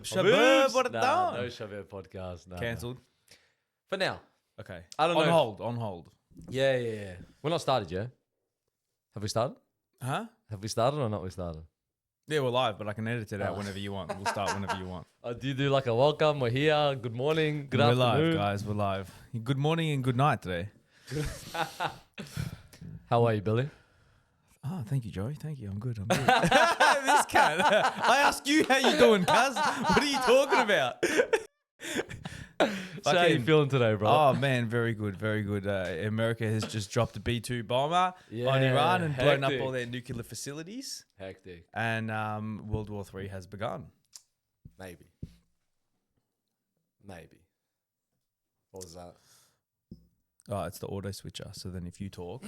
Shabab, what it Nah, done? no Shabab podcast. Nah, Cancelled. For now. Okay. I don't know. On hold. Yeah. We're not started yet. Have we started? Huh? Have we started or not we started? Yeah, we're live, but I can edit it out whenever you want. We'll start whenever you want. Do you do like a welcome? We're here. Good morning. Good We're afternoon. live, guys. We're live. Good morning and good night today. How are you, Billy? Oh, thank you, Joey. Thank you. I'm good. This cat. I ask you how you doing, cuz. What are you talking about? So how you feeling today, bro? Oh, man. Very good. Very good. America has just dropped a B-2 bomber on Iran and blown up all their nuclear facilities. Hectic. And World War III has begun. Maybe. What was that? Oh, it's the auto switcher. So then if you talk,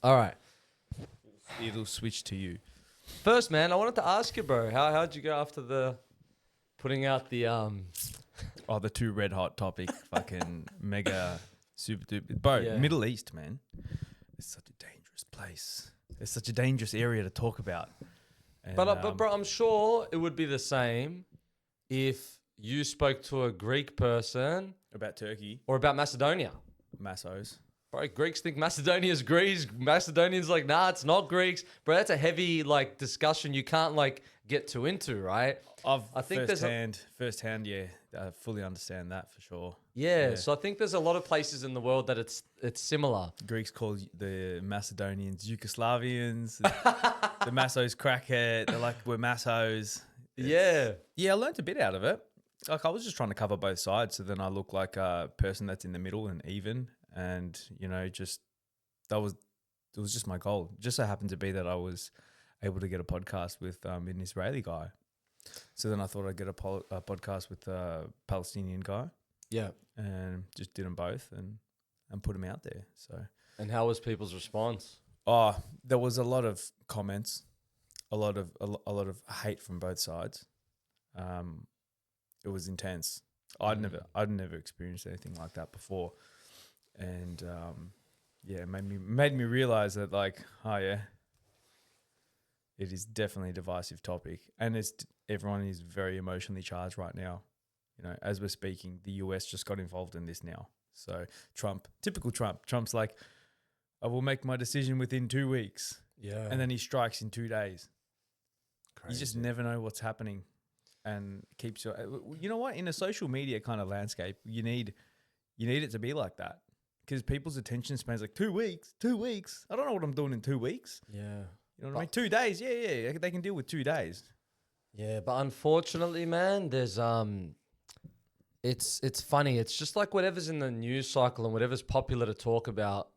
All right. it'll switch to you. First, man, I wanted to ask you, bro. How'd you go after the putting out the Oh, the two red hot topic, fucking mega super duper. Bro, Yeah. Middle East, man. It's such a dangerous place. It's such a dangerous area to talk about. And, But bro, I'm sure it would be the same if you spoke to a Greek person about Turkey, or about Macedonia. Massos. Bro, Greeks think Macedonia's Greece. Macedonians like, nah, it's not Greeks. Bro, that's a heavy like discussion you can't like get too into, right? I think firsthand, yeah, I fully understand that for sure. Yeah, so I think there's a lot of places in the world that it's similar. Greeks call the Macedonians Yugoslavians. The Massos crackhead. They're like, we're Massos. Yeah. Yeah, I learned a bit out of it. Like I was just trying to cover both sides, so then I look like a person that's in the middle and even, and you know, it was just my goal. It just so happened to be that I was able to get a podcast with an Israeli guy. So then I thought I'd get a podcast with a Palestinian guy. Yeah. And just did them both and put them out there. So. And how was people's response? Oh, there was a lot of comments, a lot of hate from both sides. It was intense. I'd never experienced anything like that before, and it made me realize that like, oh yeah, it is definitely a divisive topic, and everyone is very emotionally charged right now. You know, as we're speaking, the US just got involved in this now. So typical Trump. Trump's like, I will make my decision within 2 weeks. Yeah. And then he strikes in 2 days. Crazy. You just never know what's happening, and keeps your. You know what? In a social media kind of landscape, you need it to be like that, because people's attention span's like 2 weeks. 2 weeks. I don't know what I'm doing in 2 weeks. Yeah. You know what I mean? 2 days. Yeah. They can deal with 2 days. Yeah, but unfortunately, man, there's it's funny. It's just like whatever's in the news cycle and whatever's popular to talk about.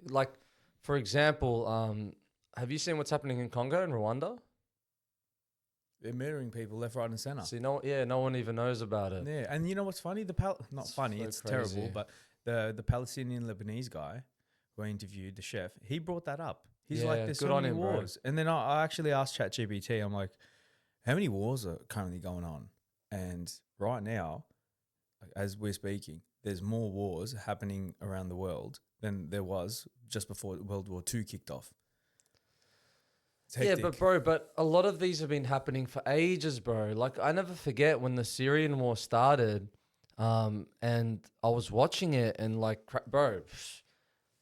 Like, for example, have you seen what's happening in Congo and Rwanda? They're murdering people left, right, and center. See, no one even knows about it. Yeah, and you know what's funny? Not funny. so It's crazy. terrible. But the Palestinian Lebanese guy who I interviewed, the chef, he brought that up. He's Yeah, like, "There's good so on many him, bro. wars." And then I actually asked ChatGPT. I'm like, "How many wars are currently going on?" And right now, as we're speaking, there's more wars happening around the world than there was just before World War II kicked off. Yeah, but a lot of these have been happening for ages, bro. Like, I never forget when the Syrian war started, and I was watching it, and like, bro,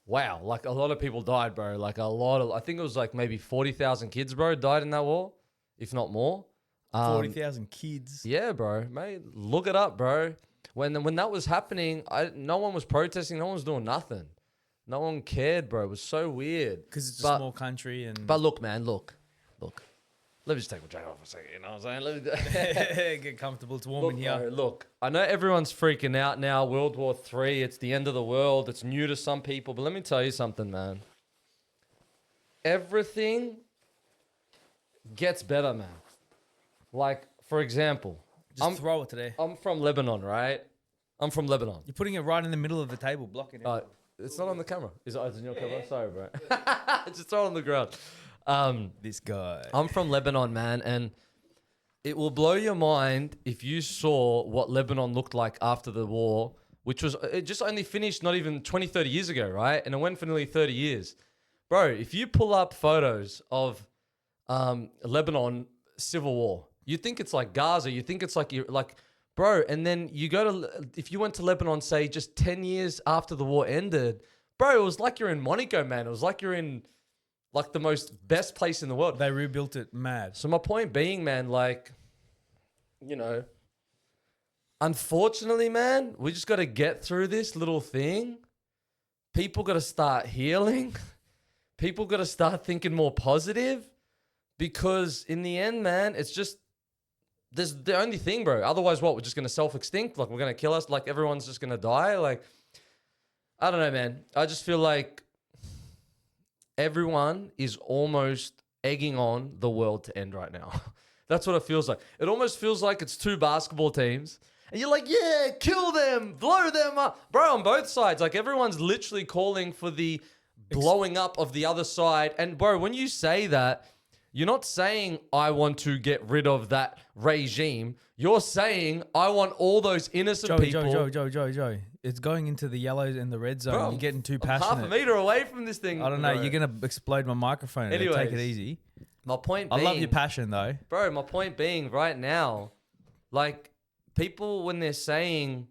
wow, like a lot of people died, bro. Like I think it was like maybe 40,000 kids, bro, died in that war, if not more. 40,000 kids. Yeah, bro, mate, look it up, bro. When that was happening, no one was protesting, no one was doing nothing. No one cared, bro. It was so weird. Because it's a small country. But look, man, look. Let me just take my jacket off for a second, you know what I'm saying? Get comfortable. It's warm in here. Bro, look, I know everyone's freaking out now. World War III, it's the end of the world. It's new to some people. But let me tell you something, man. Everything gets better, man. Like, for example, Just throw it today. I'm from Lebanon, right? I'm from Lebanon. You're putting it right in the middle of the table, blocking it. It's not on the camera. Is it in your camera? Sorry, bro. Just throw it on the ground. This guy. I'm from Lebanon, man, and it will blow your mind if you saw what Lebanon looked like after the war, which was, it just only finished not even 20, 30 years ago, right? And it went for nearly 30 years. Bro, if you pull up photos of Lebanon Civil War, You think it's like Gaza. You think it's like bro. And then you go to if you went to Lebanon, say just 10 years after the war ended, bro, it was like you're in Monaco, man. It was like you're in like the most best place in the world. They rebuilt it mad. So my point being, man, like, you know, unfortunately, man, we just got to get through this little thing. People got to start healing. People got to start thinking more positive, because in the end, man, it's just, there's the only thing, bro. Otherwise, what? We're just going to self-extinct? Like, we're going to kill us? Like, everyone's just going to die? Like, I don't know, man. I just feel like everyone is almost egging on the world to end right now. That's what it feels like. It almost feels like it's two basketball teams. And you're like, yeah, kill them, blow them up. Bro, on both sides, like everyone's literally calling for the blowing up of the other side. And bro, when you say that, you're not saying I want to get rid of that regime. You're saying I want all those innocent people. Joey. It's going into the yellows and the red zone. Bro, you're getting too passionate. Half a meter away from this thing. I don't know. You're going to explode my microphone. Anyways, take it easy. My point being, I love your passion though. Bro, my point being right now, like people when they're saying,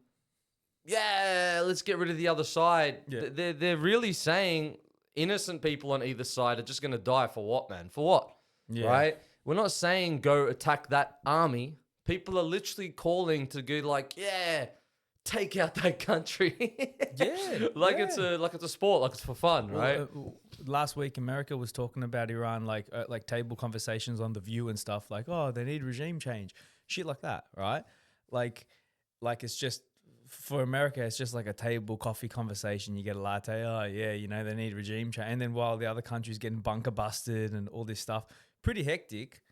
yeah, let's get rid of the other side, they're really saying innocent people on either side are just going to die for what, man? For what? Yeah. Right? We're not saying go attack that army. People are literally calling to go like, yeah, take out that country. It's a sport, like it's for fun, right? Last week, America was talking about Iran, like table conversations on The View and stuff, like, oh, they need regime change, shit like that, right? Like it's just for America, it's just like a table coffee conversation. You get a latte, oh yeah, you know, they need regime change, and then while the other country's getting bunker busted and all this stuff, pretty hectic.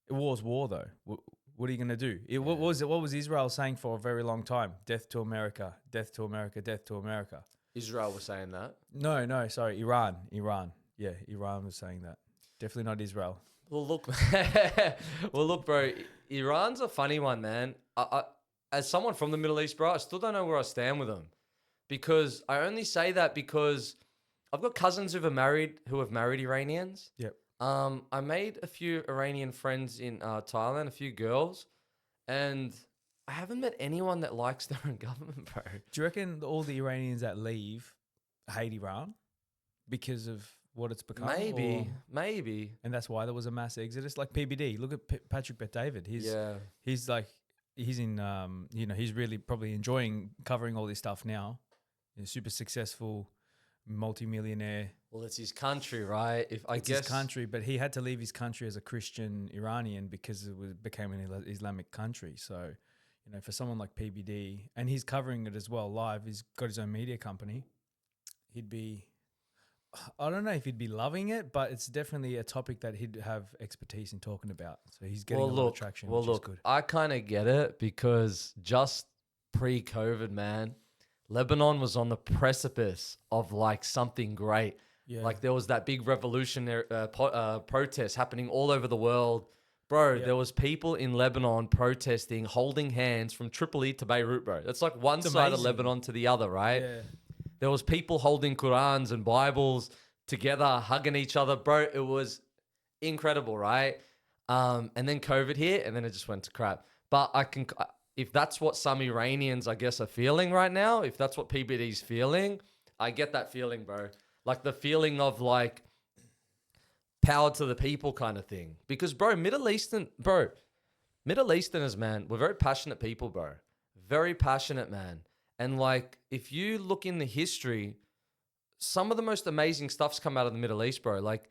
War's war though. What are you going to do? What was Israel saying for a very long time? Death to America, death to America, death to America. Israel was saying that? No, sorry. Iran. Yeah, Iran was saying that. Definitely not Israel. Well, look, bro, Iran's a funny one, man. I, as someone from the Middle East, bro, I still don't know where I stand with them. Because I only say that because I've got cousins who have married Iranians. Yep. I made a few Iranian friends in Thailand, a few girls, and I haven't met anyone that likes their own government, bro. Do you reckon all the Iranians that leave hate Iran because of what it's become? Maybe. And that's why there was a mass exodus. Like PBD, look at Patrick Bet-David. He's really probably enjoying covering all this stuff now. He's super successful, multi-millionaire. Well, it's his country, right? It's his country, but he had to leave his country as a Christian Iranian because it became an Islamic country. So, you know, for someone like PBD, and he's covering it as well live, he's got his own media company, I don't know if he'd be loving it, but it's definitely a topic that he'd have expertise in talking about. So he's getting a lot of traction, which is good. I kind of get it because just pre-COVID, man, Lebanon was on the precipice of like something great. Yeah. Like there was that big revolutionary protest happening all over the world. Bro, there was people in Lebanon protesting, holding hands from Tripoli to Beirut, bro. That's like one side of Lebanon to the other, right? Yeah. There was people holding Qurans and Bibles together, hugging each other. Bro, it was incredible, right? And then COVID hit, and then it just went to crap. But if that's what some Iranians, I guess, are feeling right now, if that's what PBD's feeling, I get that feeling, bro. Like the feeling of like power to the people kind of thing. Because, bro, Middle Easterners, man, we're very passionate people, bro. Very passionate, man. And like, if you look in the history, some of the most amazing stuff's come out of the Middle East, bro. Like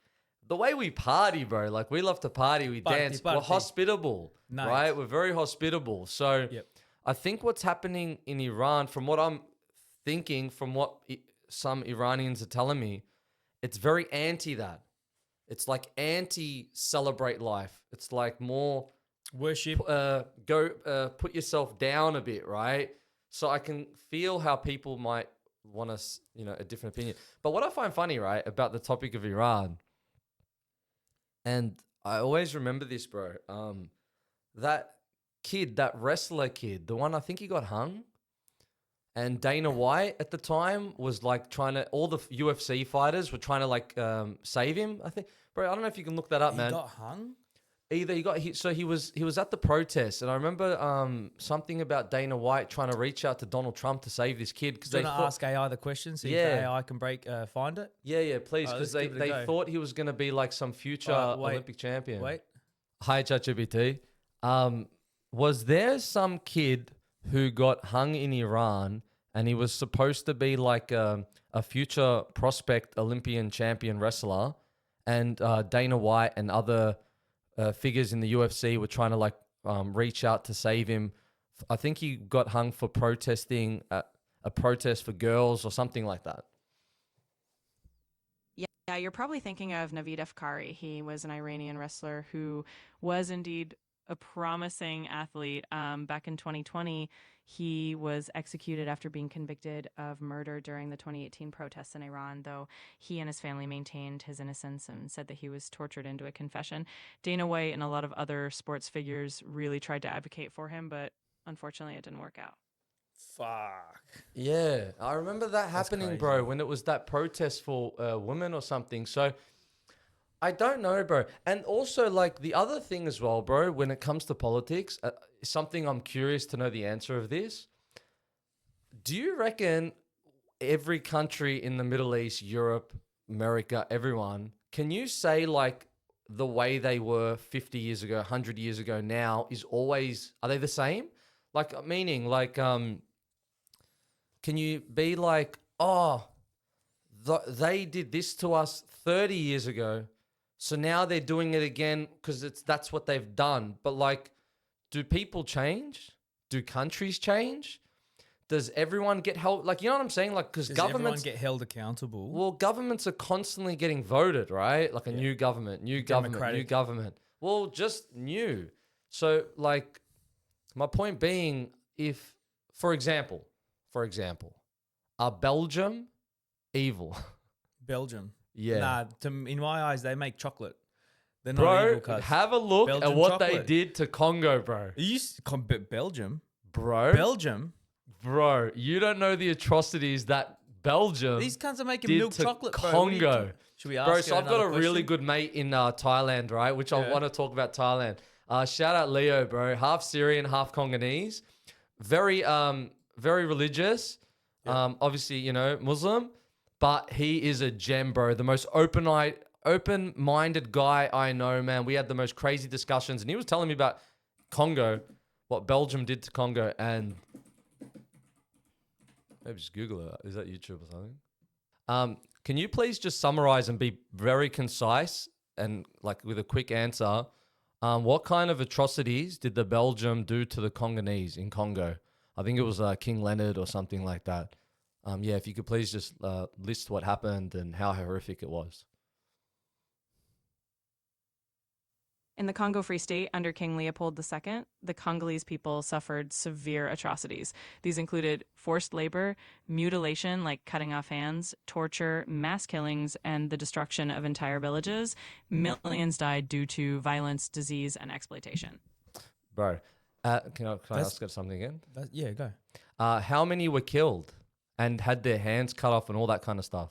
the way we party, bro. Like we love to party, we dance. We're hospitable, right? We're very hospitable. So I think what's happening in Iran, from what I'm thinking, from what some Iranians are telling me, it's very anti that. It's like anti-celebrate life. It's like more worship. Put yourself down a bit, right? So I can feel how people might want us, you know, a different opinion. But what I find funny, right, about the topic of Iran, and I always remember this, bro, that wrestler kid, the one I think he got hung, and Dana White at the time was like all the UFC fighters were trying to like save him, I think. Bro, I don't know if you can look that up, man. He got hung? Either he was at the protest, and I remember something about Dana White trying to reach out to Donald Trump to save this kid because they ask AI the question, see if the AI can find it. Yeah, please, because they thought he was going to be like some future Olympic champion. Wait, hi ChatGPT. Was there some kid who got hung in Iran, and he was supposed to be like a future prospect Olympian champion wrestler, and Dana White and other figures in the UFC were trying to like reach out to save him. I think he got hung for protesting a protest for girls or something like that. Yeah, you're probably thinking of Navid Afkari. He was an Iranian wrestler who was indeed a promising athlete. Back in 2020, he was executed after being convicted of murder during the 2018 protests in Iran, though he and his family maintained his innocence and said that he was tortured into a confession. Dana White and a lot of other sports figures really tried to advocate for him, but unfortunately it didn't work out. Fuck. Yeah, I remember that happening, bro, when it was that protest for women or something. So I don't know, bro. And also, like, the other thing as well, bro, when it comes to politics, something I'm curious to know the answer of this. Do you reckon every country in the Middle East, Europe, America, everyone, can you say, like, the way they were 50 years ago, 100 years ago now is always, are they the same? Like, meaning, like, can you be like, oh, they did this to us 30 years ago, so now they're doing it again because that's what they've done. But like, do people change? Do countries change? Does everyone get held? Like, you know what I'm saying? Like, because governments get held accountable. Well, governments are constantly getting voted, right? Like a new government, new government. Well, just new. So, like, my point being, if, for example, are Belgium evil? Belgium. Yeah. Nah, in my eyes, they make chocolate. They're bro, not evil cuz. Have a look Belgian at what chocolate. they did to Congo, bro. Belgium? Bro. Belgium? Bro, you don't know the atrocities that Belgium These cunts are making did milk to chocolate, bro. Congo. Should we ask Bro, so I've got a question? really good mate in Thailand, right? Which I want to talk about Thailand. Shout out Leo, bro. Half Syrian, half Congolese. Very religious. Obviously, you know, Muslim. But he is a gem, bro. The most open-minded guy I know, man. We had the most crazy discussions. And he was telling me about Congo, what Belgium did to Congo. And maybe just Google it. Is that YouTube or something? Can you please just summarize and be very concise and like with a quick answer? What kind of atrocities did the Belgium do to the Congolese in Congo? I think it was King Leonard or something like that. Yeah, if you could please just list what happened and how horrific it was. In the Congo Free State under King Leopold II, the Congolese people suffered severe atrocities. These included forced labor, mutilation like cutting off hands, torture, mass killings, and the destruction of entire villages. Millions died due to violence, disease, and exploitation. Bro, can I ask something again? Yeah, go. How many were killed and had their hands cut off and all that kind of stuff?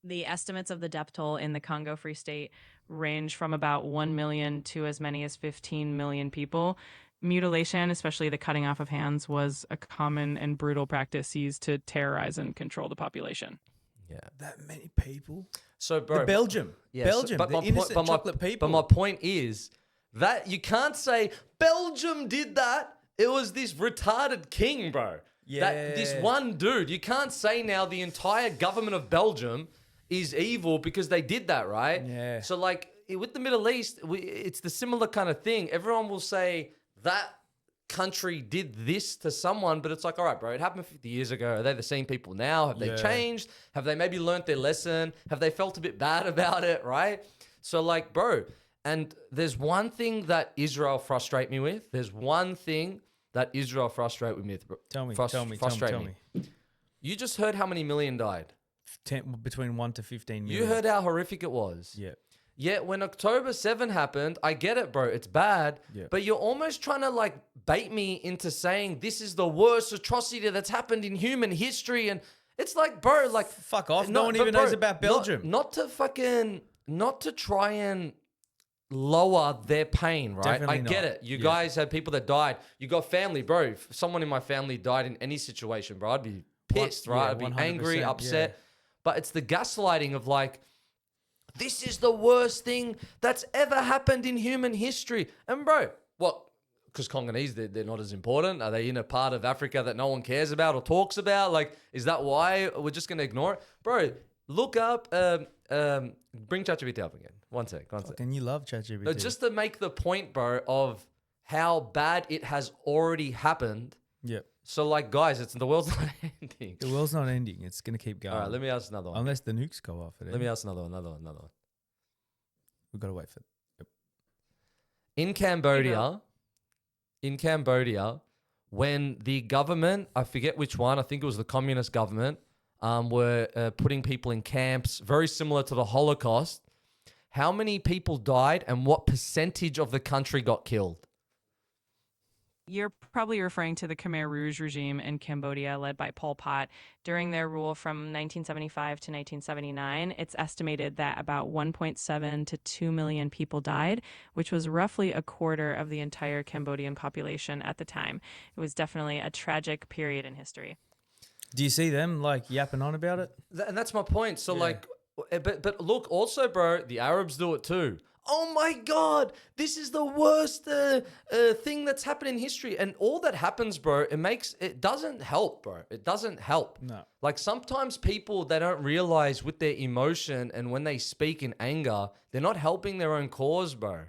The estimates of the death toll in the Congo Free State range from about 1 million to as many as 15 million people. Mutilation, especially the cutting off of hands, was a common and brutal practice used to terrorize and control the population. Yeah. That many people? So, bro. Belgium. Belgium. But the innocent chocolate people. But my point is that you can't say Belgium did that. It was this retarded king, bro. Yeah. This one dude. You can't say now the entire government of Belgium is evil because they did that, right? Yeah. So, like, with the Middle East, it's the similar kind of thing. Everyone will say that country did this to someone, but it's like, all right, bro, it happened 50 years ago. Are they the same people now? Have they changed? Have they maybe learnt their lesson? Have they felt a bit bad about it, right? So, like, bro, and there's one thing that Israel frustrate me with. There's one thing that Israel frustrate me with. Tell me. You just heard how many million died? Between 1 to 15 million. You heard how horrific it was. Yeah. Yet when October 7 happened, I get it, bro. It's bad. Yeah. But you're almost trying to like bait me into saying this is the worst atrocity that's happened in human history. And it's like, bro, like... Fuck off. No one even knows about Belgium. Not to fucking not to try and lower their pain, right? Definitely I get not. it. You Yeah. guys had people that died. You got family, bro. If someone in my family died in any situation, bro, I'd be pissed, right? yeah, I'd be 100%, angry, yeah. upset. But it's the gaslighting of like, this is the worst thing that's ever happened in human history. And bro, what? Because Congolese, they're not as important. Are they in a part of Africa that no one cares about or talks about? Like, is that why we're just going to ignore it? Bro, look up, bring ChatGPT up again. One sec. Can you love ChatGPT? No, just to make the point, bro, of how bad it has already happened. Yep. So, like, guys, the world's not ending. The world's not ending. It's going to keep going. All right, let me ask another one. Unless the nukes go off. Let me ask another one. We've got to wait for it. Yep. In Cambodia, when the government, I forget which one, I think it was the communist government, were putting people in camps very similar to the Holocaust, how many people died and what percentage of the country got killed? You're probably referring to the Khmer Rouge regime in Cambodia led by Pol Pot. During their rule from 1975 to 1979, it's estimated that about 1.7 to 2 million people died, which was roughly a quarter of the entire Cambodian population at the time. It was definitely a tragic period in history. Do you see them like yapping on about it? And that's my point. So Yeah. like, but look, also, bro, the Arabs do it too. Oh my God, this is the worst thing that's happened in history. And all that happens, bro, it doesn't help, bro. It doesn't help. No. Like sometimes people, they don't realize with their emotion and when they speak in anger, they're not helping their own cause, bro.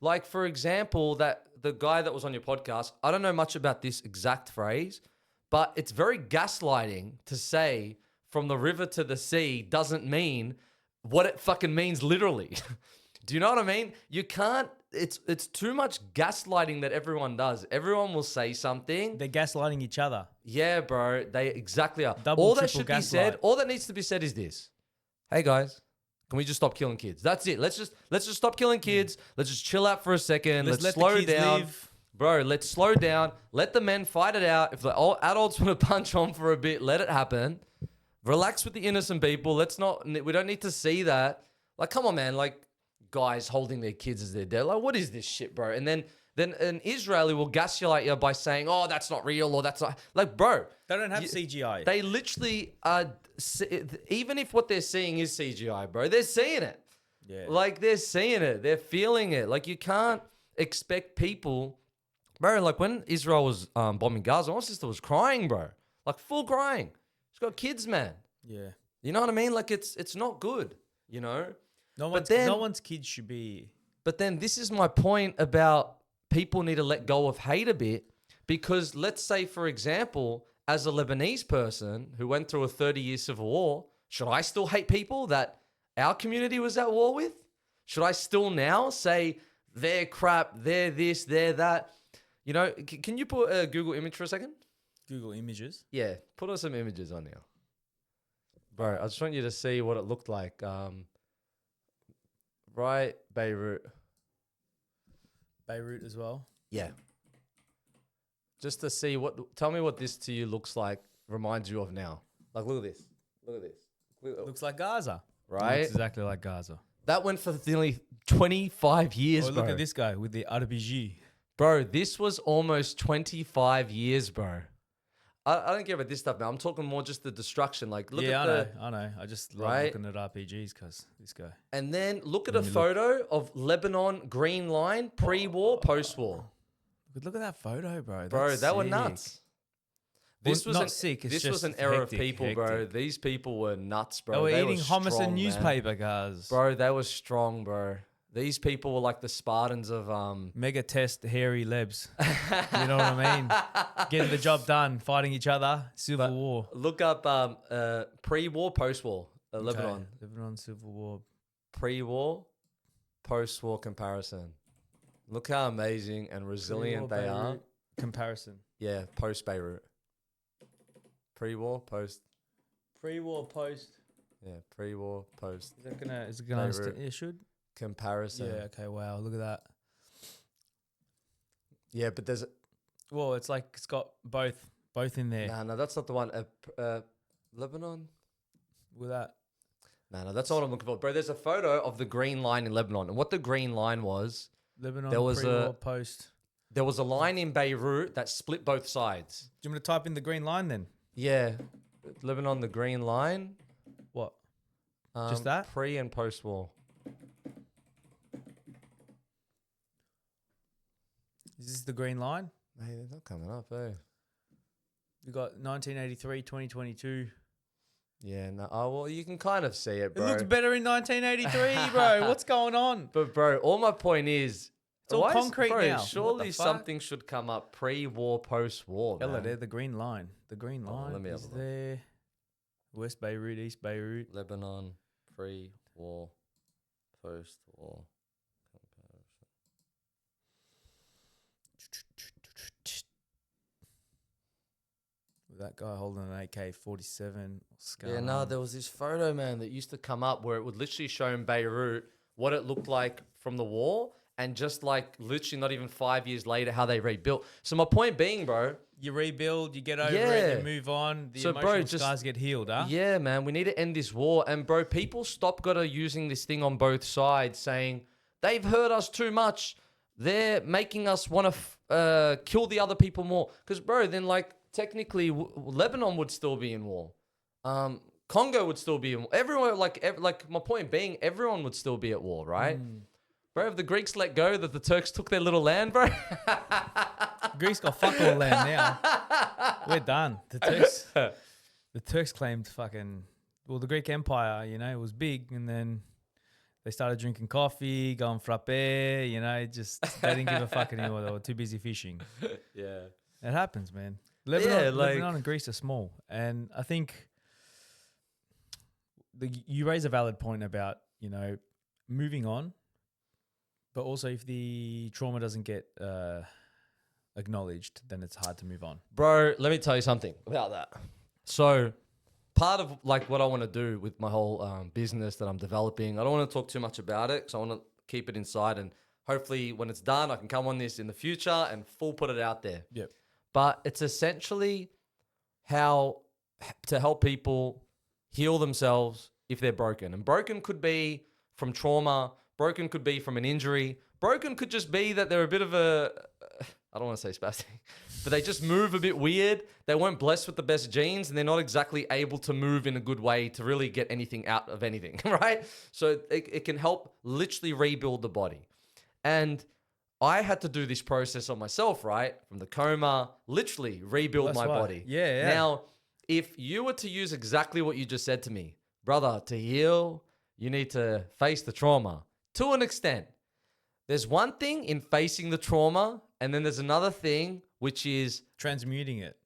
Like for example, that the guy that was on your podcast, I don't know much about this exact phrase, but it's very gaslighting to say from the river to the sea doesn't mean what it fucking means literally. Do you know what I mean? You can't, it's too much gaslighting that everyone does. Everyone will say something. They're gaslighting each other. Yeah, bro, they exactly are. Double, all that triple should be gaslight. said, all that needs to be said is this. Hey guys, can we just stop killing kids? That's it. Let's just stop killing kids. Let's just chill out for a second. Let's let the slow kids down. live. Bro, let's slow down. Let the men fight it out. If the all adults want to punch on for a bit, let it happen. Relax with the innocent people. We don't need to see that. Like, come on, man. Like, guys holding their kids as their dad. Like, what is this shit, bro? And then an Israeli will gaslight you by saying, oh, that's not real or that's not. Like, bro. They don't have CGI. They literally are, even if what they're seeing is CGI, bro, they're seeing it. Yeah. Like, they're seeing it. They're feeling it. Like, you can't expect people. Bro, like when Israel was bombing Gaza, my sister was crying, bro. Like, full crying. She's got kids, man. Yeah. You know what I mean? Like, it's not good, you know? No one's kids should be. But then this is my point about people need to let go of hate a bit because let's say, for example, as a Lebanese person who went through a 30-year civil war, should I still hate people that our community was at war with? Should I still now say they're crap, they're this, they're that? You know, can you put a Google image for a second? Google images? Yeah, put on some images on now. Bro, I just want you to see what it looked like. Right, Beirut. Beirut as well? Yeah. Just to see tell me what this to you looks like, reminds you of now. Like, look at this. Look at this. Looks like Gaza. Right? Looks exactly like Gaza. That went for nearly 25 years, bro. Look at this guy with the RPG. Bro, this was almost 25 years, bro. I don't care about this stuff, man. I'm talking more just the destruction. Like, look at I know. I just love Right? looking at RPGs because this guy. And then look at a photo of Lebanon green line, pre-war, post-war. Look at that photo, bro. Bro, That's that were sick. nuts. Well, This was not sick. It's this just was an era hectic, of people, bro. hectic. These people were nuts, bro. They were eating hummus strong, and man. newspaper, guys. Bro, they were strong, bro. These people were like the Spartans of Mega test hairy lebs. You know what I mean? Getting the job done, fighting each other. Civil War. Look up pre-war, post-war, Lebanon. Okay. Lebanon Civil War. Pre-war, post-war comparison. Look how amazing and resilient Pre-war they are. Beirut comparison. Yeah, post-Beirut. Pre-war, post. Pre-war, post. Yeah, pre-war, post. Is it gonna understand? It should. Comparison. Yeah. Okay. Wow. Look at that. Yeah, but there's... Well, it's like it's got both in there. No, that's not the one. Lebanon? With that. No, that's not what I'm looking for, bro. There's a photo of the Green Line in Lebanon, and what the Green Line was, Lebanon there was pre-war post. There was a line in Beirut that split both sides. Do you want me to type in the green line then? Yeah, Lebanon, the Green Line. What? Just that? Pre and post war. Is this the green line? Hey, they're not coming up, eh? You got 1983, 2022. Yeah, no. Oh, well, you can kind of see it, bro. It looks better in 1983, bro. What's going on? But, bro, all my point is... It's all concrete now. Surely something should come up pre-war, post-war, man. Ella, they're the green line. The green line is there. West Beirut, East Beirut. Lebanon, pre-war, post-war. That guy holding an AK-47. Yeah, no, there was this photo, man, that used to come up where it would literally show in Beirut what it looked like from the war, and just like literally not even 5 years later how they rebuilt. So my point being, bro, you rebuild, you get over it, you move on. The emotional scars get healed, huh? Yeah, man, we need to end this war. And bro, people stop using this thing on both sides, saying they've hurt us too much. They're making us want to kill the other people more. Because bro, then like technically Lebanon would still be in war. Congo would still be in war. Everyone, like my point being, everyone would still be at war, right? Bro, if the Greeks let go, that the Turks took their little land, bro. Greeks got fuck all land now. We're done. The Turks claimed the Greek Empire, it was big, and then they started drinking coffee, going frappe, they didn't give a fuck anymore. They were too busy fishing. Yeah. It happens, man. Lebanon and Greece are small. And I think you raise a valid point about, moving on. But also, if the trauma doesn't get acknowledged, then it's hard to move on. Bro, let me tell you something about that. So, part of like what I want to do with my whole business that I'm developing, I don't want to talk too much about it because I want to keep it inside, and hopefully when it's done, I can come on this in the future and put it out there. Yep. But it's essentially how to help people heal themselves if they're broken. And broken could be from trauma. Broken could be from an injury. Broken could just be that they're a bit of I don't want to say spastic, but they just move a bit weird. They weren't blessed with the best genes, and they're not exactly able to move in a good way to really get anything out of anything, right? So it can help literally rebuild the body. And I had to do this process on myself, right? From the coma, literally rebuild my body. Yeah. Now, if you were to use exactly what you just said to me, brother, to heal, you need to face the trauma. To an extent, there's one thing in facing the trauma, and then there's another thing which is transmuting it.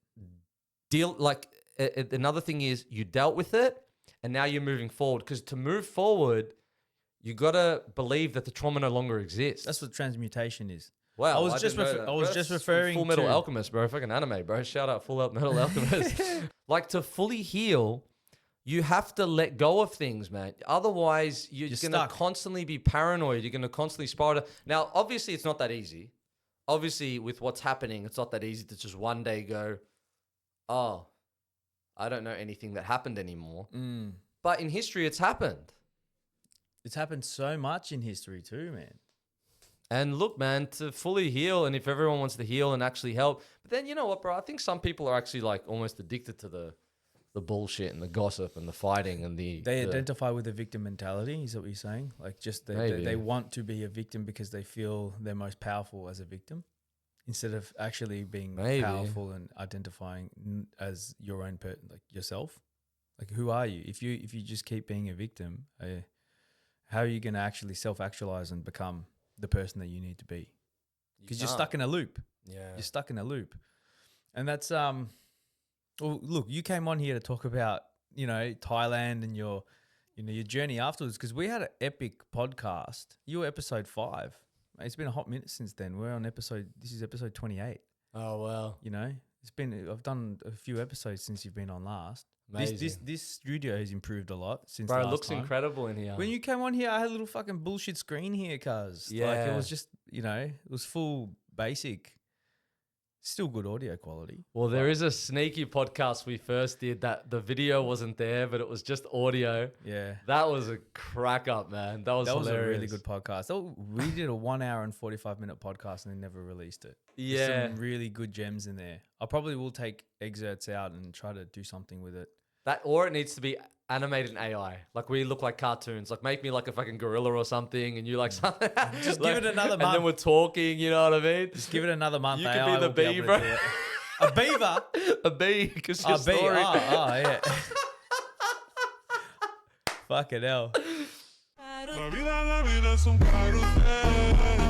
Another thing is you dealt with it, and now you're moving forward. Because to move forward, you gotta believe that the trauma no longer exists. That's what transmutation is. Wow, I was just referring Full Metal Alchemist, bro. Fucking anime, bro. Shout out Full Metal Alchemist. Like to fully heal, you have to let go of things, man. Otherwise, you're going to constantly be paranoid. You're going to constantly spiral. Now, obviously, it's not that easy. Obviously, with what's happening, it's not that easy to just one day go, oh, I don't know anything that happened anymore. But in history, it's happened. It's happened so much in history too, man. And look, man, to fully heal, and if everyone wants to heal and actually help, but then you know what, bro? I think some people are actually like almost addicted to the bullshit and the gossip and the fighting and they identify with the victim mentality. Is that what you're saying? Like just they want to be a victim because they feel they're most powerful as a victim instead of actually being powerful and identifying as your own like yourself. Like who are you? If you just keep being a victim, how are you going to actually self-actualize and become the person that you need to be? Because you're stuck in a loop. Yeah. You're stuck in a loop. And that's well, look, you came on here to talk about, Thailand and your journey afterwards because we had an epic podcast. You were episode 5. It's been a hot minute since then. This is episode 28. Oh, wow. I've done a few episodes since you've been on last. Amazing. This studio has improved a lot since last time. Bro, it looks incredible in here. When you came on here, I had a little fucking bullshit screen here, cuz. Yeah. Like it was just, it was full basic. Still good audio quality. Well, there is a sneaky podcast we first did that the video wasn't there, but it was just audio. Yeah. That was a crack up, man. That was hilarious. A really good podcast. We did a 1 hour and 45-minute podcast and they never released it. Yeah. There's some really good gems in there. I probably will take excerpts out and try to do something with it. That, or it needs to be animated in AI. Like we look like cartoons. Like make me like a fucking gorilla or something, and you like something. Just like, give it another month. And then we're talking. You know what I mean? Just give it another month. You AI can be the will be able to beaver. do it. A beaver? A bee, because your A bee. story. Oh, yeah. Fucking hell. La vida es un carrusel.